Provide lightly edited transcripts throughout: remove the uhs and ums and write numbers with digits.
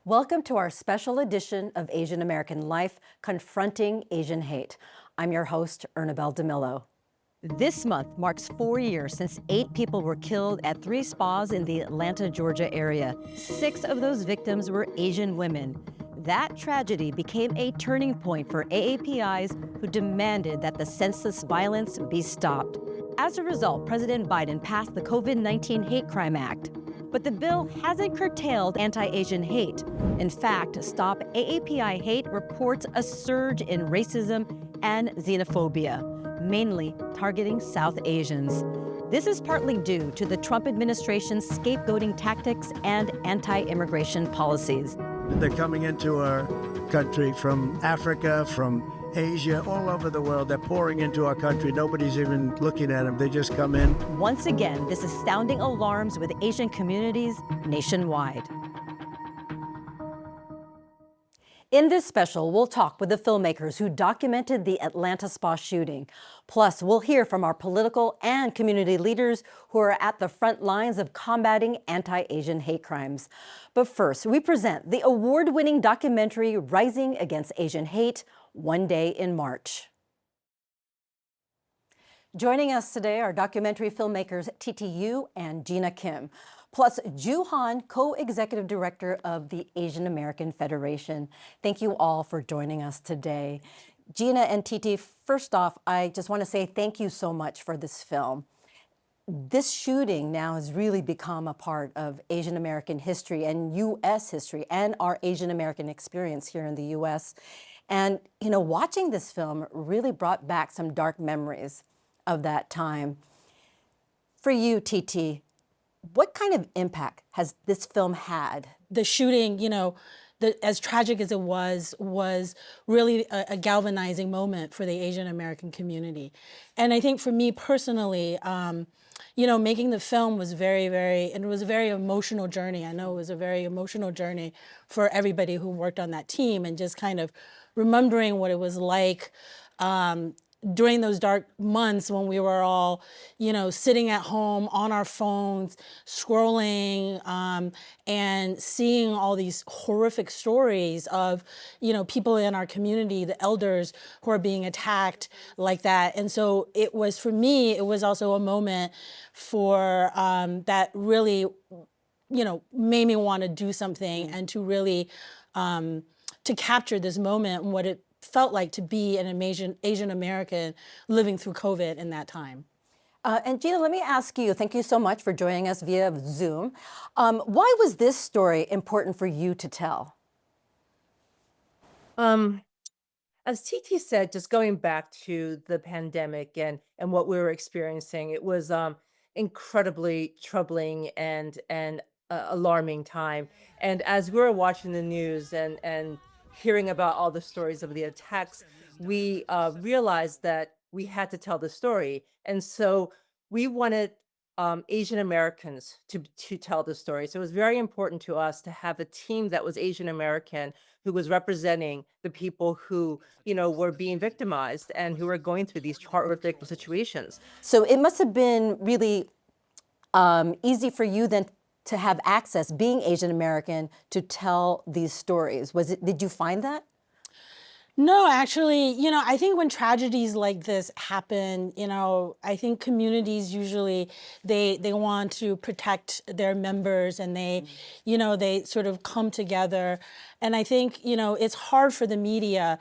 Welcome to our special edition of Asian American Life, Confronting Asian Hate. I'm your host, Ernabelle DeMillo. This month marks 4 years since 8 people were killed at 3 spas in the Atlanta, Georgia area. 6 of those victims were Asian women. That tragedy became a turning point for AAPIs who demanded that the senseless violence be stopped. As a result, President Biden passed the COVID-19 Hate Crime Act. But the bill hasn't curtailed anti-Asian hate. In fact, Stop AAPI Hate reports a surge in racism and xenophobia, mainly targeting South Asians. This is partly due to the Trump administration's scapegoating tactics and anti-immigration policies. They're coming into our country from Africa, from Asia, all over the world. They're pouring into our country. Nobody's even looking at them. They just come in. Once again, this is sounding alarms with Asian communities nationwide. In this special, we'll talk with the filmmakers who documented the Atlanta spa shooting. Plus, we'll hear from our political and community leaders who are at the front lines of combating anti-Asian hate crimes. But first, we present the award-winning documentary Rising Against Asian Hate, One Day in March. Joining us today are documentary filmmakers TTU and Gina Kim, plus Ju Han, co-executive director of the Asian American Federation. Thank you all for joining us today. Gina and TT, first off, I just want to say thank you so much for this film. This shooting now has really become a part of Asian American history and U.S. history and our Asian American experience here in the U.S. And, you know, watching this film really brought back some dark memories of that time. For you, TT, what kind of impact has this film had? The shooting, you know, as tragic as it was really a galvanizing moment for the Asian American community. And I think for me personally, you know, making the film was it was a very emotional journey. I know it was a very emotional journey for everybody who worked on that team, and just kind of remembering what it was like during those dark months when we were all, you know, sitting at home on our phones, scrolling, and seeing all these horrific stories of, you know, people in our community, the elders who are being attacked like that. And so it was, for me, it was also a moment for that really, you know, made me want to do something and to really, to capture this moment and what it felt like to be an Asian American living through COVID in that time. And Gina, let me ask you, thank you so much for joining us via Zoom. Why was this story important for you to tell? As TT said, just going back to the pandemic and what we were experiencing, it was incredibly troubling and alarming time. And as we were watching the news and hearing about all the stories of the attacks, we realized that we had to tell the story. And so we wanted Asian Americans to tell the story. So it was very important to us to have a team that was Asian American, who was representing the people who, you know, were being victimized and who were going through these horrific situations. So it must have been really easy for you then to have access, being Asian American, to tell these stories. Did you find that? No, actually, you know, I think when tragedies like this happen, you know, I think communities usually, they want to protect their members, and they, you know, they sort of come together. And I think, you know, it's hard for the media.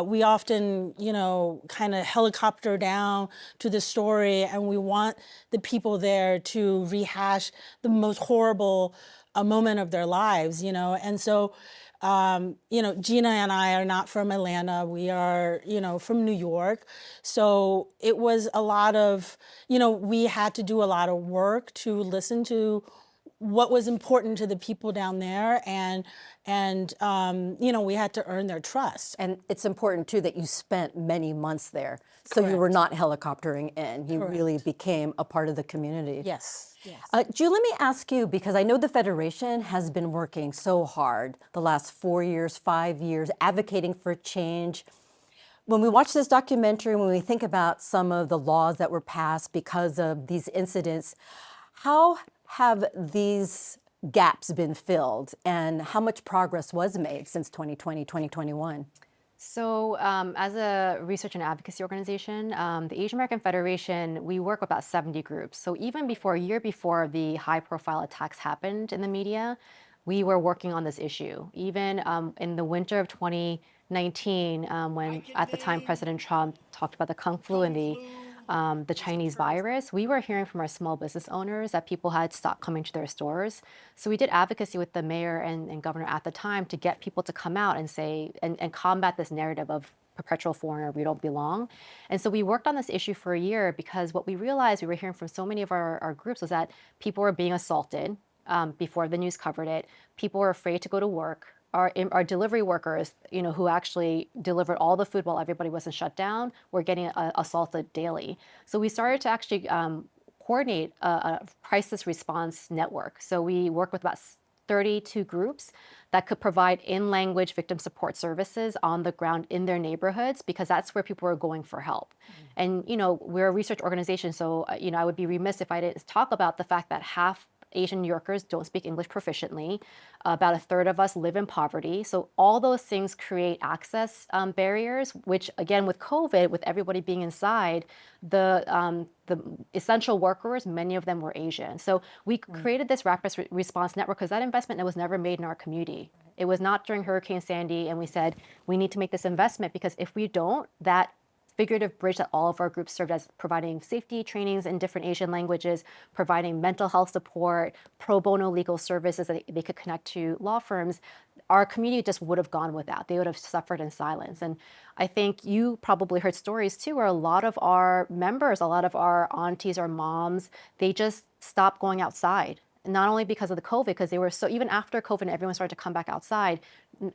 We often, you know, kind of helicopter down to the story, and we want the people there to rehash the most horrible moment of their lives, you know. And so, you know, Gina and I are not from Atlanta. We are, you know, from New York. So it was a lot of, you know, we had to do a lot of work to listen to what was important to the people down there, and you know, we had to earn their trust. And it's important too that you spent many months there, so Correct. you were not helicoptering in. You Correct. really became a part of the community. Yes. Yes. Ju, let me ask you, because I know the Federation has been working so hard the last 4 years, 5 years, advocating for change. When we watch this documentary, when we think about some of the laws that were passed because of these incidents, how have these gaps been filled, and how much progress was made since 2020, 2021? So as a research and advocacy organization, the Asian American Federation, we work with about 70 groups. So even before, a year before the high profile attacks happened in the media, we were working on this issue. Even in the winter of 2019, when at the time President Trump talked about the Kung flu and the Chinese virus, we were hearing from our small business owners that people had stopped coming to their stores. So we did advocacy with the mayor and governor at the time to get people to come out and say, and combat this narrative of perpetual foreigner, we don't belong. And so we worked on this issue for a year because what we realized we were hearing from so many of our groups was that people were being assaulted before the news covered it. People were afraid to go to work. Our delivery workers, who actually delivered all the food while everybody wasn't shut down, were getting assaulted daily. So we started to actually coordinate a crisis response network. So we worked with about 32 groups that could provide in-language victim support services on the ground in their neighborhoods, because that's where people were going for help. And, we're a research organization, so, I would be remiss if I didn't talk about the fact that half Asian New Yorkers don't speak English proficiently. About a third of us live in poverty. So all those things create access barriers, which again, with COVID, with everybody being inside, the essential workers, many of them were Asian. So we created this rapid response network because that investment was never made in our community. It was not during Hurricane Sandy, and we said, we need to make this investment because if we don't, that figurative bridge that all of our groups served as, providing safety trainings in different Asian languages, providing mental health support, pro bono legal services that they could connect to law firms, our community just would have gone without. They would have suffered in silence. And I think you probably heard stories too, where a lot of our members, a lot of our aunties or moms, they just stopped going outside. Not only because of the COVID, because they were so, even after COVID and everyone started to come back outside,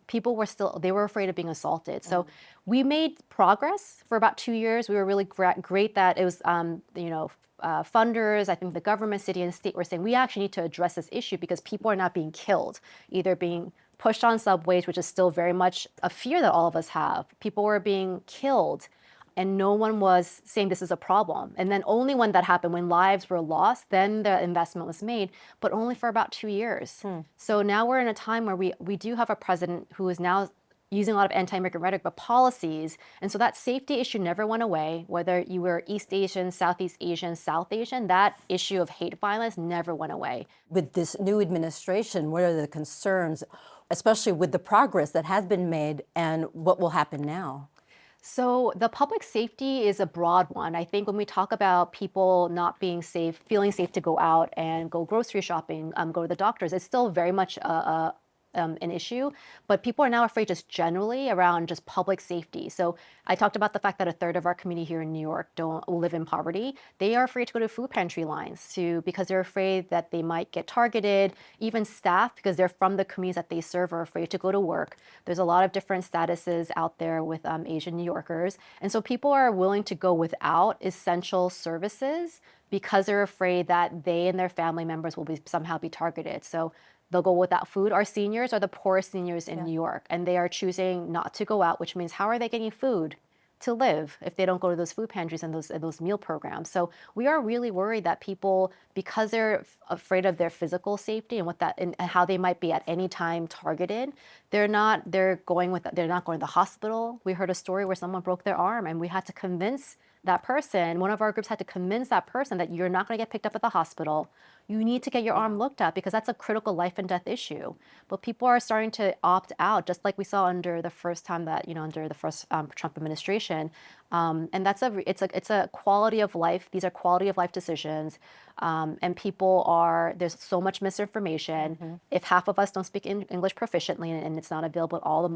people were still, they were afraid of being assaulted. So we made progress for about 2 years. We were really great that it was, funders, I think the government, city and state were saying, we actually need to address this issue because people are not being killed, either being pushed on subways, which is still very much a fear that all of us have. People were being killed. And no one was saying this is a problem. And then only when that happened, when lives were lost, then the investment was made, but only for about 2 years. So now we're in a time where we do have a president who is now using a lot of anti-immigrant rhetoric, but policies. And so that safety issue never went away, whether you were East Asian, Southeast Asian, South Asian, that issue of hate violence never went away. With this new administration, what are the concerns, especially with the progress that has been made and what will happen now? So the public safety is a broad one. I think when we talk about people not being safe, feeling safe to go out and go grocery shopping, go to the doctors, it's still very much an issue, but people are now afraid just generally around just public safety. So I talked about the fact that a third of our community here in New York don't live in poverty. They are afraid to go to food pantry lines because they're afraid that they might get targeted. Even staff, because they're from the communities that they serve, are afraid to go to work. There's a lot of different statuses out there with Asian New Yorkers. And so people are willing to go without essential services because they're afraid that they and their family members will somehow be targeted. So they'll go without food. Our seniors are the poorest seniors in New York, and they are choosing not to go out, which means how are they getting food to live if they don't go to those food pantries and those meal programs? So we are really worried that people, because they're afraid of their physical safety and how they might be at any time targeted, they're not going to the hospital. We heard a story where someone broke their arm, and we had to convince that person, one of our groups had to convince that person that you're not going to get picked up at the hospital. You need to get your arm looked at because that's a critical life and death issue. But people are starting to opt out, just like we saw under the first time that, under the first Trump administration. And that's it's a quality of life. These are quality of life decisions. And there's so much misinformation. If half of us don't speak English proficiently and it's not available in all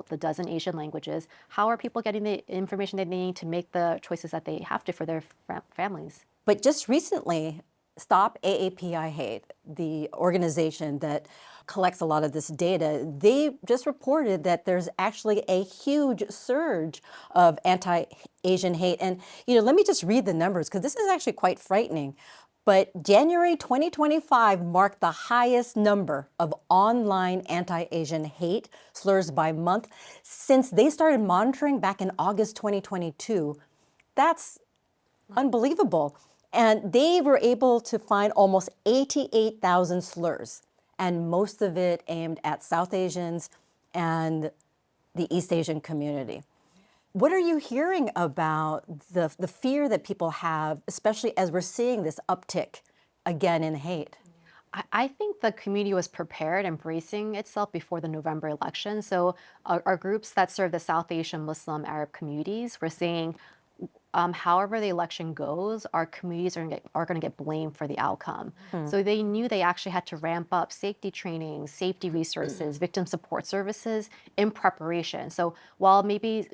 the dozen Asian languages, how are people getting the information they need to make the choices that they have to for their families? But just recently, Stop AAPI Hate, the organization that collects a lot of this data, they just reported that there's actually a huge surge of anti-Asian hate. And, let me just read the numbers because this is actually quite frightening. But January 2025 marked the highest number of online anti-Asian hate slurs by month since they started monitoring back in August 2022. That's unbelievable. And they were able to find almost 88,000 slurs. and most of it aimed at South Asians and the East Asian community. What are you hearing about the fear that people have, especially as we're seeing this uptick again in hate? I think the community was prepared and bracing itself before the November election. So our groups that serve the South Asian Muslim Arab communities were saying, however the election goes, our communities are going to get blamed for the outcome. So they knew they actually had to ramp up safety training, safety resources, victim support services in preparation. So while maybe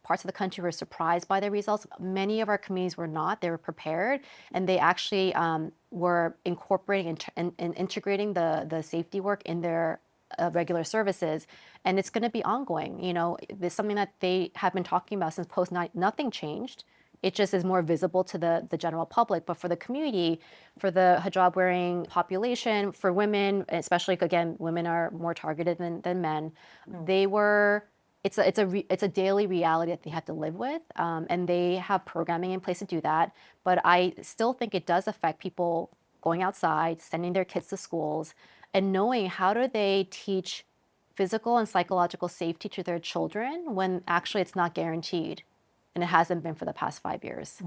parts of the country were surprised by the results, many of our communities were not. They were prepared, and they actually were incorporating and integrating the safety work in their regular services. And it's going to be ongoing. You know, there's something that they have been talking about since post-9. Nothing changed. It just is more visible to the general public. But for the community, for the hijab-wearing population, for women, especially, again, women are more targeted than men, they were... It's a daily reality that they have to live with, and they have programming in place to do that. But I still think it does affect people going outside, sending their kids to schools, and knowing how do they teach physical and psychological safety to their children when actually it's not guaranteed, and it hasn't been for the past 5 years.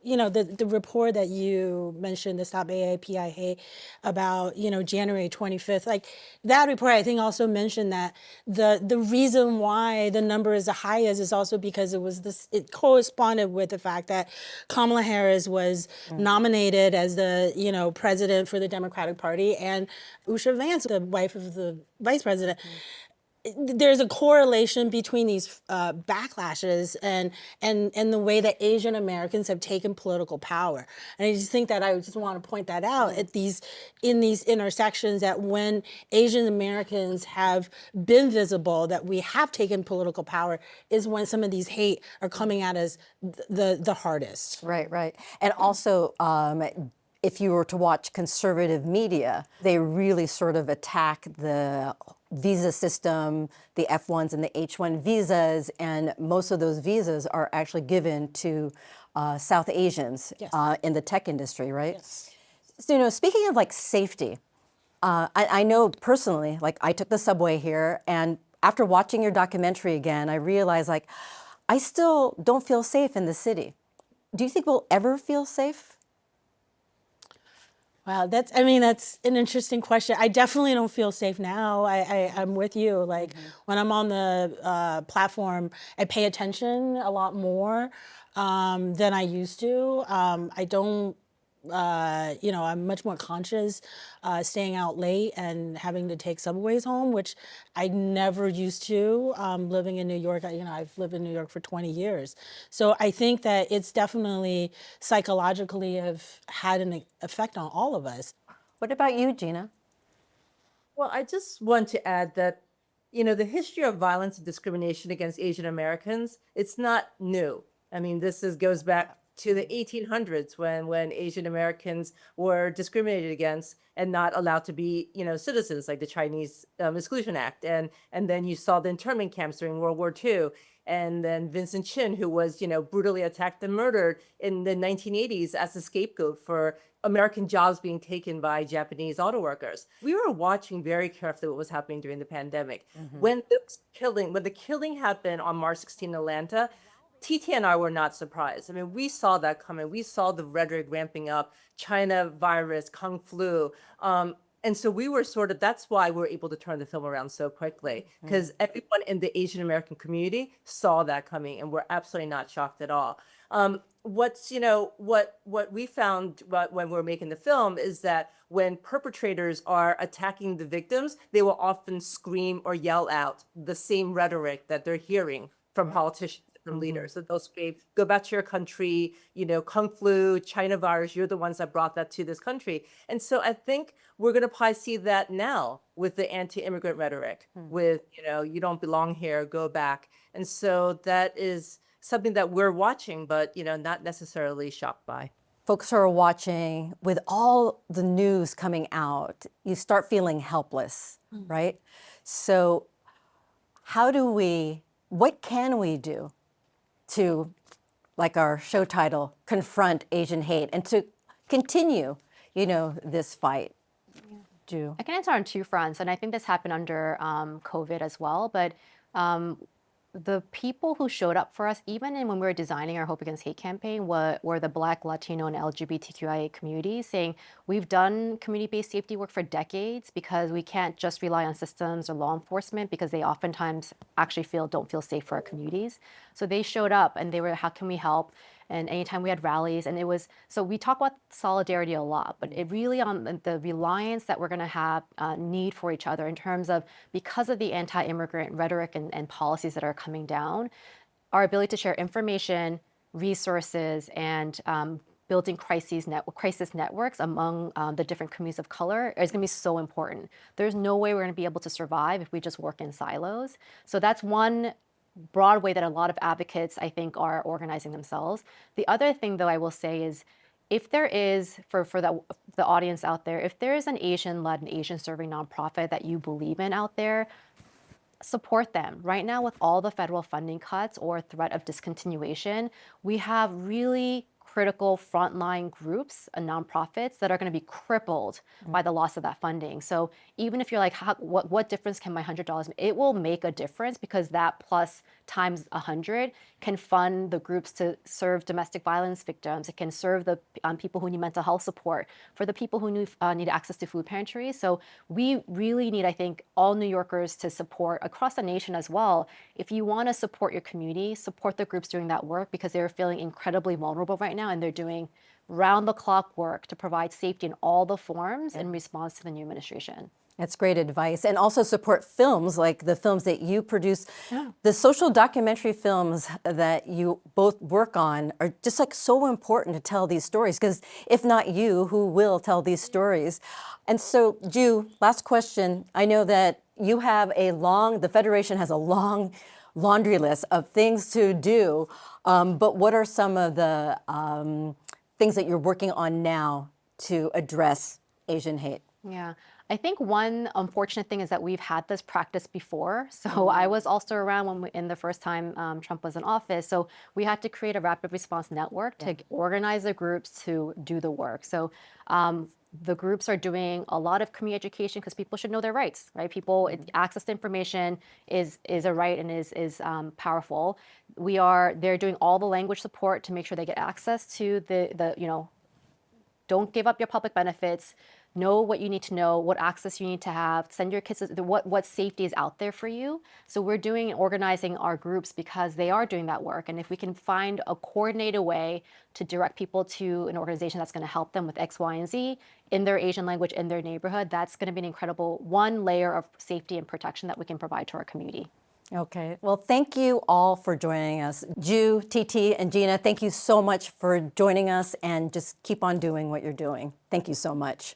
You know, the report that you mentioned, the Stop AAPI Hate, about, you know, January 25th, like that report, I think also mentioned that the reason why the number is the highest is also because it corresponded with the fact that Kamala Harris was nominated as the, you know, president for the Democratic Party, and Usha Vance, the wife of the vice president. There's a correlation between these backlashes and the way that Asian Americans have taken political power. And I just think that I just want to point that out in these intersections, that when Asian Americans have been visible, that we have taken political power, is when some of these hate are coming at us the hardest. Right, right. And also, if you were to watch conservative media, they really sort of attack the visa system, the F1s and the H1 visas, and most of those visas are actually given to South Asians in the tech industry, right? Yes. So, you know, speaking of like safety, I know personally, like I took the subway here, and after watching your documentary again, I realized like I still don't feel safe in the city. Do you think we'll ever feel safe? Wow, that's an interesting question. I definitely don't feel safe now. I'm with you. Like when I'm on the platform, I pay attention a lot more than I used to. I don't, you know, I'm much more conscious staying out late and having to take subways home, which I never used to living in New York. You know, I've lived in New York for 20 years. So I think that it's definitely psychologically have had an effect on all of us. What about you, Gina? Well, I just want to add that, you know, the history of violence and discrimination against Asian Americans, it's not new. I mean, goes back to the 1800s when Asian Americans were discriminated against and not allowed to be, you know, citizens, like the Chinese Exclusion Act. And then you saw the internment camps during World War II. And then Vincent Chin, who was, you know, brutally attacked and murdered in the 1980s as a scapegoat for American jobs being taken by Japanese auto workers. We were watching very carefully what was happening during the pandemic. When the killing happened on March 16 in Atlanta, TT and I were not surprised. I mean, we saw that coming. We saw the rhetoric ramping up, China virus, Kung flu. And so we were that's why we were able to turn the film around so quickly, because everyone in the Asian American community saw that coming, and we're absolutely not shocked at all. What we found when we were making the film is that when perpetrators are attacking the victims, they will often scream or yell out the same rhetoric that they're hearing from politicians, from leaders. So they'll scream, "Go back to your country, you know, Kung flu, China virus, you're the ones that brought that to this country." And so I think we're going to probably see that now with the anti-immigrant rhetoric, with, you know, "You don't belong here, go back." And so that is something that we're watching, but, you know, not necessarily shocked by. Folks who are watching, with all the news coming out, you start feeling helpless, right? So what can we do to, like our show title, confront Asian hate, and to continue, you know, this fight? Ju? I can answer on two fronts, and I think this happened under COVID as well. But um, the people who showed up for us, even when we were designing our Hope Against Hate campaign, were the Black, Latino, and LGBTQIA communities, saying we've done community-based safety work for decades because we can't just rely on systems or law enforcement because they oftentimes actually don't feel safe for our communities. So they showed up and they were, how can we help? And anytime we had rallies, and it was, so we talk about solidarity a lot, but it really on the reliance that we're going to have need for each other in terms of, because of the anti-immigrant rhetoric and policies that are coming down, our ability to share information, resources, and building crisis networks among the different communities of color is going to be so important. There's no way we're going to be able to survive if we just work in silos. So that's one broad way that a lot of advocates, I think, are organizing themselves. The other thing, though, I will say is, if there is, for the audience out there, if there is an Asian-led and Asian-serving nonprofit that you believe in out there, support them. Right now, with all the federal funding cuts or threat of discontinuation, we have really critical frontline groups and nonprofits that are going to be crippled by the loss of that funding. So even if you're like, what difference can my $100 make? It will make a difference, because that plus times 100 can fund the groups to serve domestic violence victims. It can serve the people who need mental health support, for the people who need access to food pantries. So we really need, I think, all New Yorkers to support across the nation as well. If you want to support your community, support the groups doing that work, because they're feeling incredibly vulnerable right now, and they're doing round-the-clock work to provide safety in all the forms in response to the new administration. That's great advice. And also support films like the films that you produce. The social documentary films that you both work on are just like so important to tell these stories, because if not you, who will tell these stories? And so, Ju, last question. I know that you have the Federation has a long laundry list of things to do, but what are some of the things that you're working on now to address Asian hate? Yeah, I think one unfortunate thing is that we've had this practice before. So I was also around in the first time Trump was in office. So we had to create a rapid response network to organize the groups to do the work. So the groups are doing a lot of community education, because people should know their rights, right? Access to information is a right and is powerful. They're doing all the language support to make sure they get access to don't give up your public benefits. Know what you need to know, what access you need to have. Send your kids what safety is out there for you. So we're doing and organizing our groups because they are doing that work. And if we can find a coordinated way to direct people to an organization that's going to help them with X, Y, and Z in their Asian language in their neighborhood, that's going to be an incredible one layer of safety and protection that we can provide to our community. Okay, well, thank you all for joining us. Ju, TT, and Gina, thank you so much for joining us, and just keep on doing what you're doing. Thank you so much.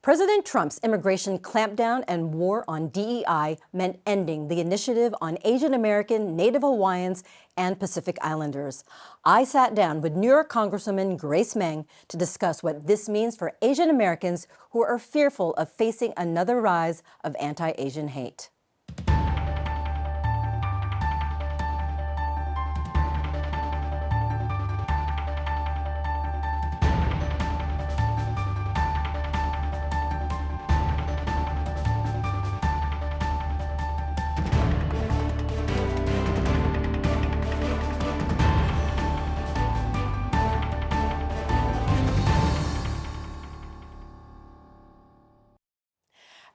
President Trump's immigration clampdown and war on DEI meant ending the initiative on Asian American, Native Hawaiians, and Pacific Islanders. I sat down with New York Congresswoman Grace Meng to discuss what this means for Asian Americans who are fearful of facing another rise of anti-Asian hate.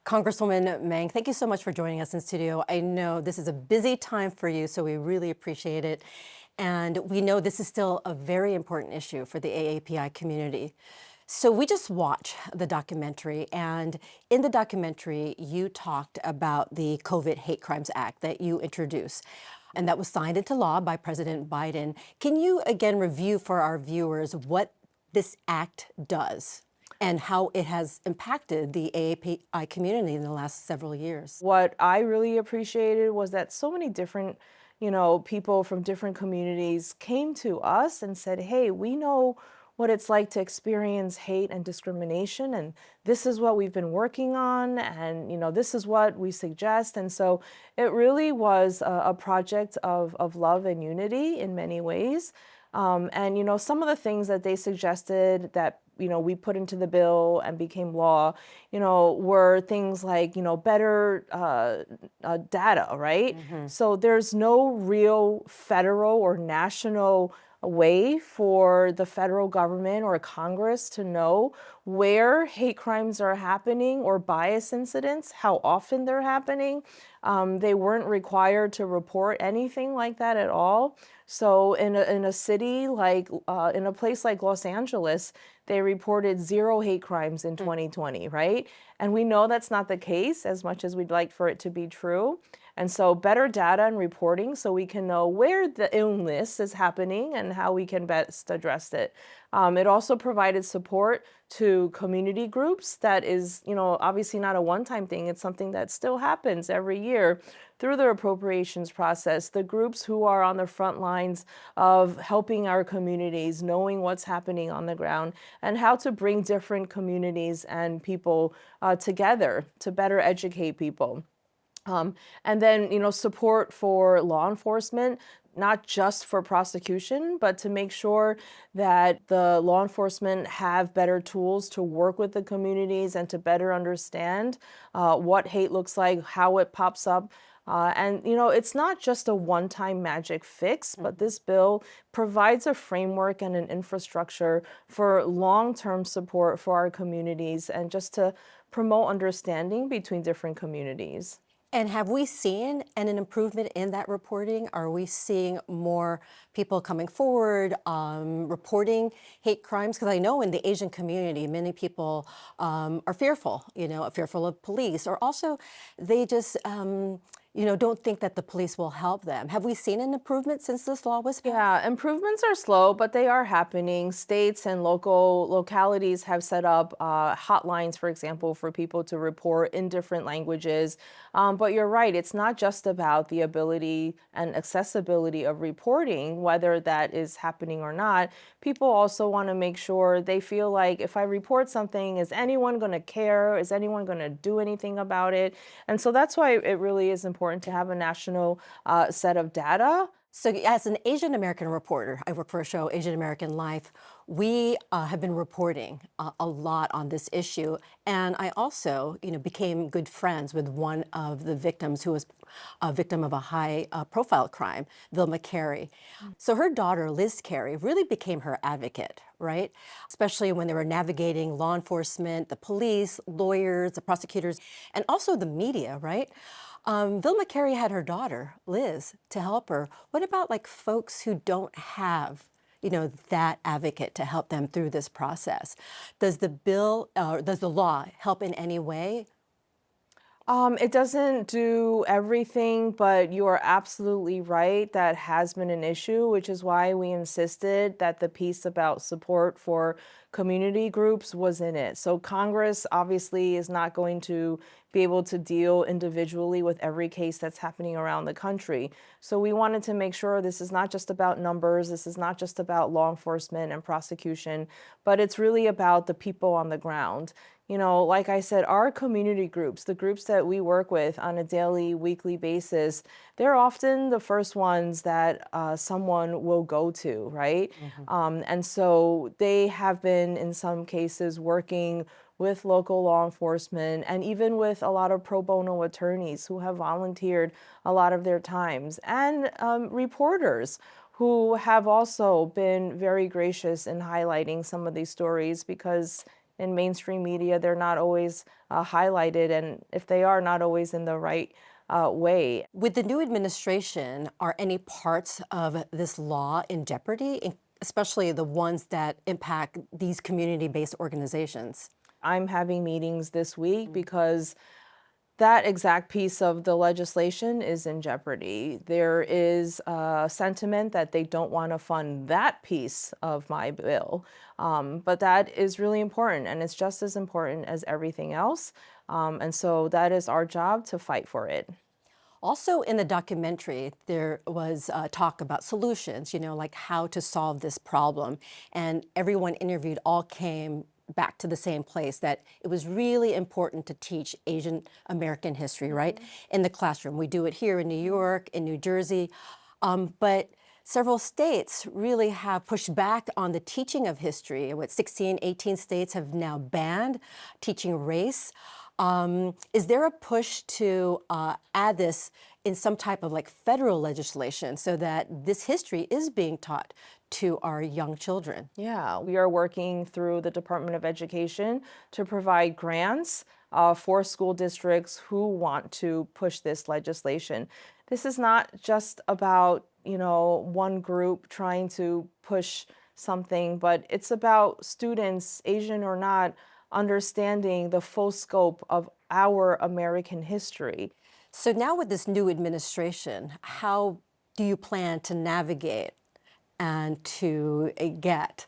Congresswoman Meng, thank you so much for joining us in studio. I know this is a busy time for you, so we really appreciate it. And we know this is still a very important issue for the AAPI community. So we just watched the documentary, and in the documentary, you talked about the COVID Hate Crimes Act that you introduced, and that was signed into law by President Biden. Can you again review for our viewers what this act does and how it has impacted the AAPI community in the last several years? What I really appreciated was that so many different, people from different communities came to us and said, hey, we know what it's like to experience hate and discrimination, and this is what we've been working on, and this is what we suggest. And so it really was a project of love and unity in many ways. And some of the things that they suggested that we put into the bill and became law, were things like, better data, right? So there's no real federal or national way for the federal government or Congress to know where hate crimes are happening or bias incidents, how often they're happening. They weren't required to report anything like that at all. So in a city like, in a place like Los Angeles, they reported 0 hate crimes in 2020, right? And we know that's not the case, as much as we'd like for it to be true. And so better data and reporting so we can know where the illness is happening and how we can best address it. It also provided support to community groups. That is, obviously not a one-time thing. It's something that still happens every year through the appropriations process. The groups who are on the front lines of helping our communities, knowing what's happening on the ground, and how to bring different communities and people together to better educate people. And then, support for law enforcement, not just for prosecution, but to make sure that the law enforcement have better tools to work with the communities and to better understand what hate looks like, how it pops up. And it's not just a one-time magic fix, but this bill provides a framework and an infrastructure for long-term support for our communities and just to promote understanding between different communities. And have we seen an improvement in that reporting? Are we seeing more people coming forward, reporting hate crimes? Because I know in the Asian community, many people are fearful, fearful of police, or also they just, don't think that the police will help them. Have we seen an improvement since this law was passed? Yeah, improvements are slow, but they are happening. States and localities have set up hotlines, for example, for people to report in different languages. But you're right, it's not just about the ability and accessibility of reporting, whether that is happening or not. People also want to make sure they feel like, if I report something, is anyone going to care? Is anyone going to do anything about it? And so that's why it really is important to have a national set of data. So as an Asian American reporter, I work for a show, Asian American Life, we have been reporting a lot on this issue. And I also, became good friends with one of the victims who was a victim of a high profile crime, Vilma Carey. So her daughter, Liz Carey, really became her advocate, right? Especially when they were navigating law enforcement, the police, lawyers, the prosecutors, and also the media, right? Vilma Carey had her daughter, Liz, to help her. What about like folks who don't have, that advocate to help them through this process? Does the law help in any way? It doesn't do everything, but you are absolutely right. That has been an issue, which is why we insisted that the piece about support for community groups was in it. So Congress obviously is not going to be able to deal individually with every case that's happening around the country. So we wanted to make sure this is not just about numbers, this is not just about law enforcement and prosecution, but it's really about the people on the ground. Like I said, our community groups, the groups that we work with on a daily, weekly basis, they're often the first ones that someone will go to, right? And so they have been, in some cases, working with local law enforcement and even with a lot of pro bono attorneys who have volunteered a lot of their times, and reporters who have also been very gracious in highlighting some of these stories, because in mainstream media, they're not always highlighted, and if they are, not always in the right way. With the new administration, are any parts of this law in jeopardy, especially the ones that impact these community-based organizations? I'm having meetings this week because that exact piece of the legislation is in jeopardy. There is a sentiment that they don't want to fund that piece of my bill, but that is really important, and it's just as important as everything else. And so that is our job, to fight for it. Also in the documentary, there was talk about solutions, like how to solve this problem. And everyone interviewed all came back to the same place, that it was really important to teach Asian American history, right? In the classroom. We do it here in New York, in New Jersey, but several states really have pushed back on the teaching of history. What, 16, 18 states have now banned teaching race. Is there a push to add this in some type of like federal legislation so that this history is being taught to our young children? Yeah, we are working through the Department of Education to provide grants for school districts who want to push this legislation. This is not just about, one group trying to push something, but it's about students, Asian or not, understanding the full scope of our American history. So now with this new administration, how do you plan to navigate and to get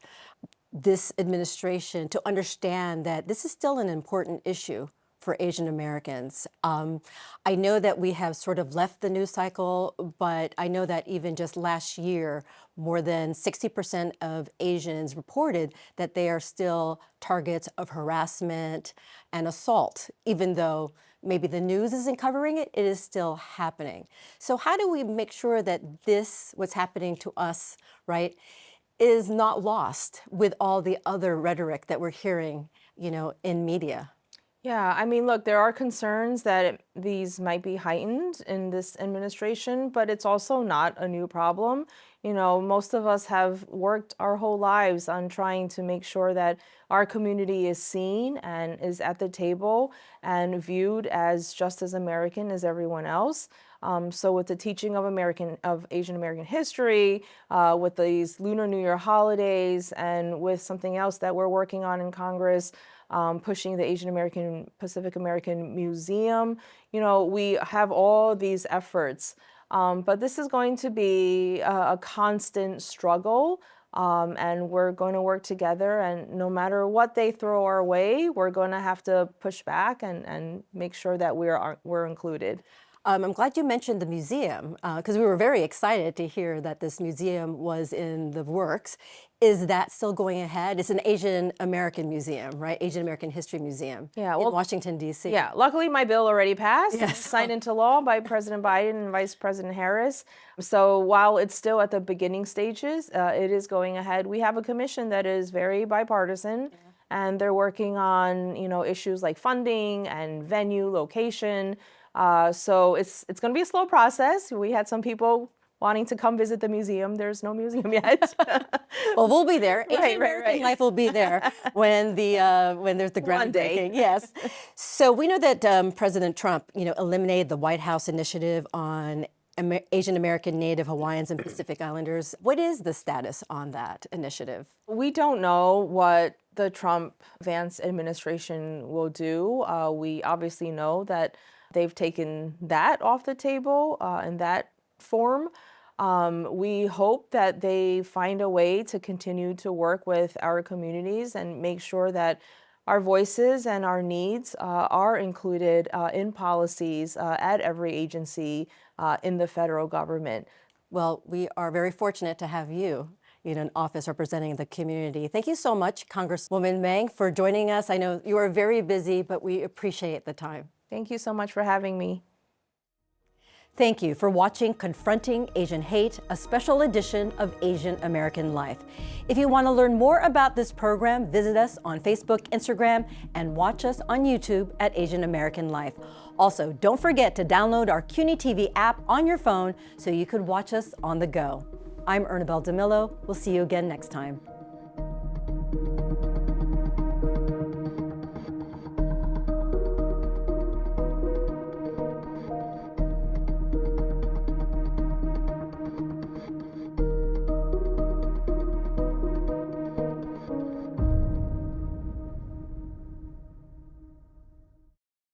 this administration to understand that this is still an important issue for Asian Americans? I know that we have sort of left the news cycle, but I know that even just last year, more than 60% of Asians reported that they are still targets of harassment and assault, even though maybe the news isn't covering it, it is still happening. So how do we make sure that this, what's happening to us, right, is not lost with all the other rhetoric that we're hearing, in media? Yeah, I mean, look, there are concerns that these might be heightened in this administration, but it's also not a new problem. Most of us have worked our whole lives on trying to make sure that our community is seen and is at the table and viewed as just as American as everyone else. So with the teaching of Asian American history, with these Lunar New Year holidays, and with something else that we're working on in Congress, pushing the Asian American, Pacific American Museum. We have all these efforts, but this is going to be a constant struggle, and we're going to work together, and no matter what they throw our way, we're going to have to push back and make sure that we're included. I'm glad you mentioned the museum, because we were very excited to hear that this museum was in the works. Is that still going ahead? It's an Asian American museum, right? Asian American History Museum, Yeah, in Washington, D.C. Yeah, luckily my bill already passed, Yes. signed into law by President Biden and Vice President Harris. So while it's still at the beginning stages, it is going ahead. We have a commission that is very bipartisan, and they're working on, issues like funding and venue, location. So it's going to be a slow process. We had some people wanting to come visit the museum. There's no museum yet. Well, we'll be there. Asian Right. American Life will be there when there's the One day. groundbreaking. Yes. So we know that President Trump, eliminated the White House initiative on Asian American, Native Hawaiians, and Pacific Islanders. What is the status on that initiative? We don't know what the Trump-Vance administration will do. We obviously know that they've taken that off the table in that form. We hope that they find a way to continue to work with our communities and make sure that our voices and our needs are included in policies at every agency in the federal government. Well, we are very fortunate to have you in an office representing the community. Thank you so much, Congresswoman Meng, for joining us. I know you are very busy, but we appreciate the time. Thank you so much for having me. Thank you for watching Confronting Asian Hate, a special edition of Asian American Life. If you want to learn more about this program, visit us on Facebook, Instagram, and watch us on YouTube at Asian American Life. Also, don't forget to download our CUNY TV app on your phone so you could watch us on the go. I'm Ernabelle DeMillo. We'll see you again next time.